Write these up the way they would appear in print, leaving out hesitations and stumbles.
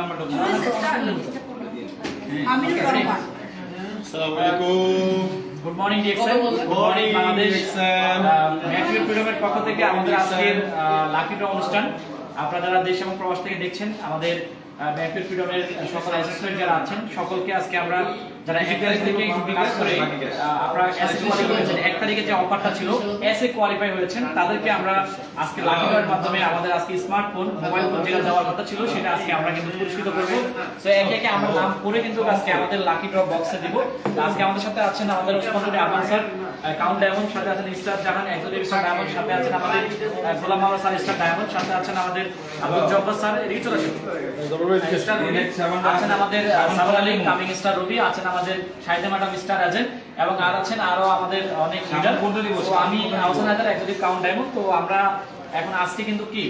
নাম্বারটা আমিনুর রহমান। আসসালামু আলাইকুম। Good morning DXM, good morning Bangladesh. Matrix ফ্রিডমের পক্ষ থেকে আমাদের আজকের লাকি ড্র অনুষ্ঠান। আপনারা যারা দেশ এবং প্রবাস থেকে দেখছেন, আমাদের ম্যাট্রিক ফ্রিডমের সকল অ্যাসেসমেন্ট যারা আছেন সকলকে আজকে আমরা যারা 1 তারিখ থেকে কাজ করে আপনারা এসএ কোয়ালিফাই হয়েছেন, 1 তারিখে যে অফারটা ছিল এসএ কোয়ালিফাই হয়েছেন, তাদেরকে আমরা আজকে লাকি ড্রয়ের মাধ্যমে আমাদের আজকে স্মার্টফোন মোবাইল ফোন যেটা দেওয়ার কথা ছিল সেটা আজকে আমরা কিন্তু পুরস্কৃত করব। সো একে একে আমরা নাম করে কিন্তু আজকে আমাদের লাকি ড্র বক্সে দিব। তো আজকে আমাদের সাথে আছেন আমাদের ওসমান আমান স্যার, কাউন্ট ডায়মন্ড, সাথে আছেন স্টার জাহান এক্সিকিউটিভ স্টার ডায়মন্ড, সাথে আছেন আমাদের গোলাম মাওলা স্যার স্টার ডায়মন্ড, সাথে আছেন আমাদের আব্দুল জব্বার স্যার এদিকে চলে আসুন, আছেন আমাদের সাবার আলী কামিং স্টার রবি, আছেন আমাদের শাহিদা ম্যাডাম স্টার এজেন্ট এবং আর আছেন আরো আমাদের অনেক লিডার। তো আমি Ahsan Haidar executive count diamond. তো আমরা এখন আজকে কিন্তু কি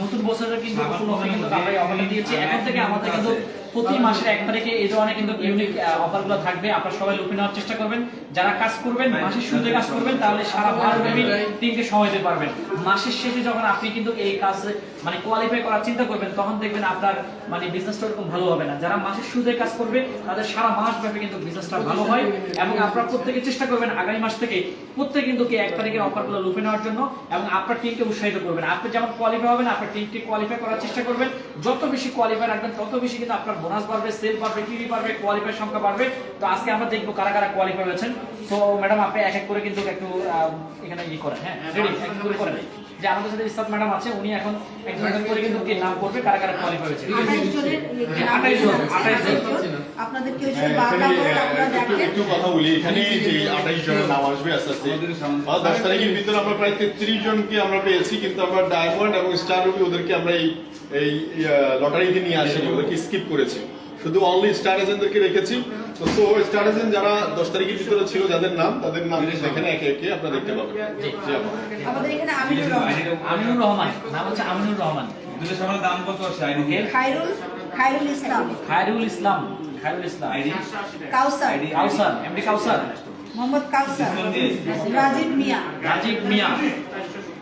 নতুন বছরের কিন্তু উপলক্ষে কিন্তু আমরা এই অফারটা দিয়েছি। এখন থেকে আমাদের কিন্তু প্রতি মাসের 1 তারিখে এই ধরনের কিন্তু ইউনিক অফারগুলো থাকবে। আপনারা সবাই লুফে নেওয়ার চেষ্টা করবেন। যারা কাজ করবেন মাসের শুরুতে কাজ করবেন, তাহলে সারা মাসব্যাপী টিমকে সময় দিতে পারবেন। মাসের শেষে যখন আপনি কিন্তু এই কাজ মানে কোয়ালিফাই করার চিন্তা করবেন, তখন দেখবেন আপনার মানে বিজনেসটা এরকম ভালো হবে না। যারা মাসের শুরুতে কাজ করবে তাদের সারা মাসব্যাপী কিন্তু বিজনেসটা ভালো হয়। এবং আপনারা প্রত্যেকে চেষ্টা করবেন আগামী মাস থেকে প্রত্যেকে কিন্তু 1 তারিখের অফারগুলো লুফে নেওয়ার জন্য এবং আপনার টিমকে উৎসাহিত করবেন। আপনি যেমন কোয়ালিফাই হবেন, আপনার টিমকে কোয়ালিফাই করার চেষ্টা করবেন। যত বেশি কোয়ালিফাই রাখবেন তত বেশি কিন্তু আপনার বোনাস বাড়বে, সেল বাড়বে, টিভি বাড়বে, কোয়ালিফাই সংখ্যা বাড়বে। তো আজকে আমরা দেখবো কারা কারা কোয়ালিফাই হয়েছেন। সো ম্যাডাম আপনি এক এক করে কিন্তু একটু এখানে ই করেন, হ্যাঁ রেডি এক করে করেন। যে আমাদের সাথে ইসরাত ম্যাডাম আছে, উনি এখন একজন একজন করে কিন্তু কি নাম করবে কারা কারা কোয়ালিফাই হয়েছে। 28 জন আপনাদের কেউ যদি বারবার করেন আপনারা দেখেন। একটু কথা বলি, এখানে যে 28 জনের নাম আসবে আস্তে আস্তে 10 তারিখের ভিতরে আমরা প্রায় 33 জনকে আমরা পেয়েছি, কিন্তু আমরা ডায়মন্ড এবং স্টার রবি ওদেরকে আমরা এই লটারিতে নিয়ে আসিনি, ওদেরকে স্কিপ করেছি, শুধু অনলি স্টার এজেন্টদেরকে রেখেছি। তো স্টার এজেন্ট যারা 10 তারিখের ভিতরে ছিল, যাদের নাম তাদের নাম এখানে একে একে আপনারা দেখতে পাবেন। আমাদের এখানে আমিনুর রহমান, আমিনুর রহমান নাম হচ্ছে আমিনুর রহমান। দুটো সামনে দাম কত আছে আইডি? খায়রুল ইসলাম, খায়রুল ইসলাম, খায়রুল ইসলাম আইডি কাউসার, কাউসার এমডি কাউসার, মোহাম্মদ কাউসার, রাজীব মিয়া, রাজীব মিয়া,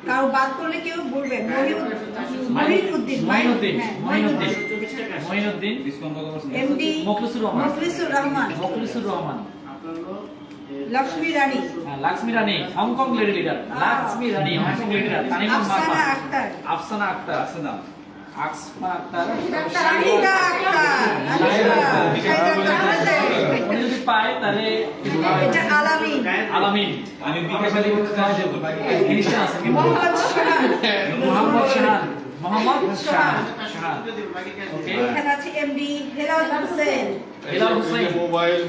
কারো বাদ করলে কেউ বলবেন মহিউদ্দিন, মহিউদ্দিন, ডিসকাউন্ট কত পার্সেন্ট? এমডি মুখলিসুর রহমান, মুখলিসুর রহমান, লক্ষ্মী রানী, লক্ষ্মী রানী হংকং লেডি লিডার, লক্ষ্মী রানী Hong Kong lady leader, Tanimul মারফা, Afsana Akter, Afsana Akter, Afsana Akter, Shahida Akter, উনি যদি পায় তাহলে এটা আলামিন, আলামিন, আমি বিকাশ আলী খ্রিস্টান আছে কিন্তু মোহাম্মদ শাহান, মোহাম্মদ শাহান, মোহাম্মদ শাহান, ওকে। এখানে আছে এমডি হেলাল হোসেন, হেলাল হোসেন, মোবাইল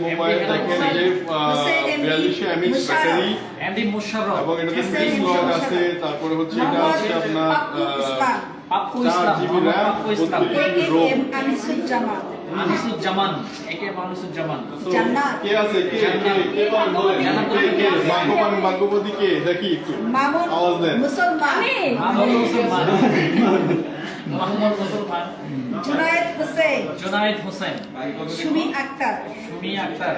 দেখেন যে 42 এমএক্স ব্যাটারি এমডি মুশাররফ এবং এটাতে স্ক্রিন লক আছে। তারপরে হচ্ছে এটা হচ্ছে আপনার পাপ্পু ইসলাম, 4 জিবি মোহাম্মদ RAM, পাপ্পু ইসলাম, 32 জিবি ROM। আনিসুজ্জামান, আনিসুজ্জামান, একে আনিসুজ্জামান, জান্নাত, কে আছে কে ভাগ্যবান ভাগ্যবতী কে দেখি একটু মামুন আওয়াজ দেন। মুসলমান, মাহমুদ মুসলমান, মোহাম্মদ মুসলমান, জুনায়েদ হোসেন, জুনায়েদ হোসেন, সুমি আক্তার, সুমি আক্তার,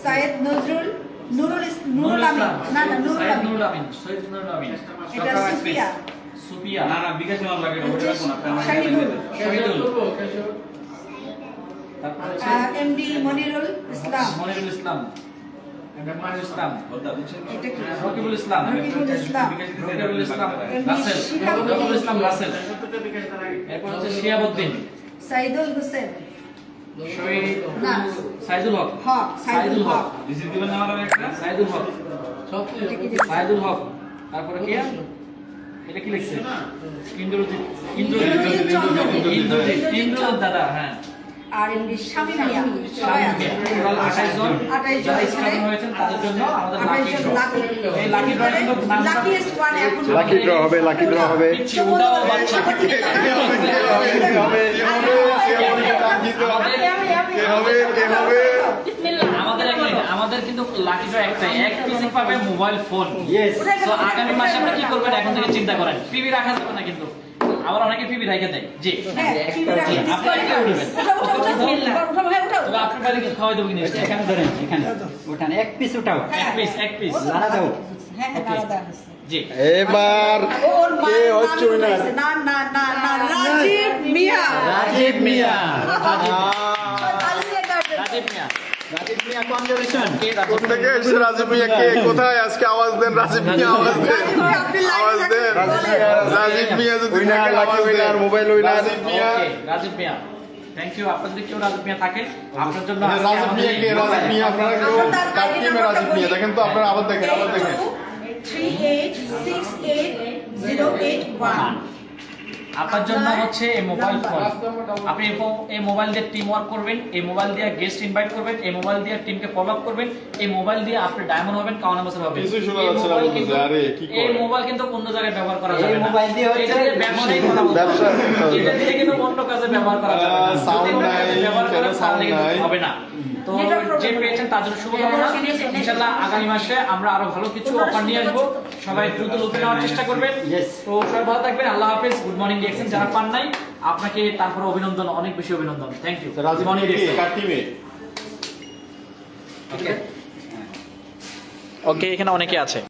সাইয়েদ নজরুল, নুরুল আমিন, নুরুল সৈয়দ আমিন, নুরুল আমিন, সৈয়দ নুরুল আমিন, এটা সুফিয়া, সুফিয়া, না না বিকাশ নাম লাগে না, ওটা কোন আপনার শাহিদুল, শহীদুল, তারপর হচ্ছে এমডি মনিরুল ইসলাম, মনিরুল ইসলাম, মনিরুল ইসলাম, ওটা বুঝছেন? এটা কি রকিবুল ইসলাম, রকিবুল ইসলাম, রকিবুল ইসলাম, রাসেল, রকিবুল ইসলাম রাসেল, এরপর হচ্ছে শিয়াবউদ্দিন, সাইদুল হোসেন, না সাইদুল হক, হক, সাইদুল হক, রিসিভ দিবেন না আমাদের একটা? সাইদুল হক, এটা কি সাইদুল হক, তারপরে কি এটা কি লিখছে? ইন্দ্রজিৎ, ইন্দ্রজিৎ চন্দ্র, ইন্দ্রজিৎ দাদা, হ্যাঁ, আর এমডি শামীম মিয়া, সবাই আছে। টোটাল 28 জন 28 জন যারা এখানে স্থাপন হয়েছেন তাদের জন্য আমাদের 28 লাকি জন লাকি, এই লাকি ড্র কিন্তু নামটা লাকিয়েস্ট ওয়ান এখন লাকি ড্র হবে, লাকি ড্র হবে। পিচ্ছি উদাও বাচ্চা, আমাদের কিন্তু লাকি ড্র একটাই, এক পিস পাবে মোবাইল ফোন। সো আগামী মাসে আপনি কি করবেন এখন থেকে চিন্তা করেন। পিবি রাখা যাবে না কিন্তু, আবার অনেকে পিবি রেখে দেয়। জি হ্যাঁ টিভি রাখি আপনি একটা উঠবেন, উঠা ভাই উঠাও, তবে আপনার বাড়ি খাওয়াই দেবো কিনা এখানে ধরেন, এখানে ওঠান, এক পিস উঠাও, এক পিস লাড়া দাও। হ্যাঁ হ্যাঁ দাদা আছে। জি এবার ওর মা কে হচ্ছে উইনার? না না না না রাজীব মিয়া, রাজীব মিয়া। রাজীব মিয়া। রাজীব মিয়া, congratulations। কে রাজীব মিয়া? কোথেকে এসেছে রাজীব মিয়া? কে কোথায়? আজকে আওয়াজ দেন রাজীব মিয়া, আওয়াজ দেন, আওয়াজ দেন। রাজীব মিয়া যদি উইনার, থাকে, লাকি আওয়াজ দেন। Winner, mobile winner. Rajib Mia. Okay, Rajib Mia. Thank you. আপনার যদি কেউ রাজীব মিয়া থাকে, আপনার জন্য আজকে রাজীব মিয়া কে? আমাদের- রাজীব মিয়া আপনারা কেউ কার টিমে রাজীব মিয়া? দেখেন তো আপনারা, আবার দেখেন, আবার দেখেন। 38680881 আপনার জন্য হচ্ছে এই মোবাইল ফোন। আপনি এই মোবাইল দিয়ে টিম ওয়ার্ক করবেন, এই মোবাইল দিয়ে গেস্ট ইনভাইট করবেন, এই মোবাইল দিয়ে টিমকে ফলো আপ করবেন, এই মোবাইল দিয়ে আপনি ডায়মন্ড হবেন, কাউন বছর হবেন। কিছুই শোনা এই যাচ্ছে না, মোবাইল বলতেছে, কিন্তু- আরে, কি করে? এই মোবাইল কিন্তু অন্য জায়গায় ব্যবহার করা এই যাবে না। মোবাইল দিয়ে হচ্ছে এটা দিয়ে ব্যবসায়ী করা বলতে ব্যবসা হবে। করতে হবে। এটা দিয়ে কিন্তু অন্য কাজে ব্যবহার করা যাবে না। sound যদি অন্য নাই, কাজে ব্যবহার করেন কেন তাহলে sound কিন্তু নাই? হবে না। তো যে পেয়েছেন তার জন্য শুভকামনা। ইনশাআল্লাহ আগামী মাসে আমরা আরো ভালো কিছু অফার নিয়ে আসবো। সবাই দ্রুত লুটে নেওয়ার চেষ্টা করবেন। Yes. তো সবাই ভালো থাকবেন। আল্লাহ হাফেজ। Good morning DXN. যারা পান নাই আপনাকে তারপরে অভিনন্দন, অনেক বেশি অভিনন্দন। Thank you. রাজীব মিয়া কে? কার টিমে? ওকে, এখানে অনেকে আছে।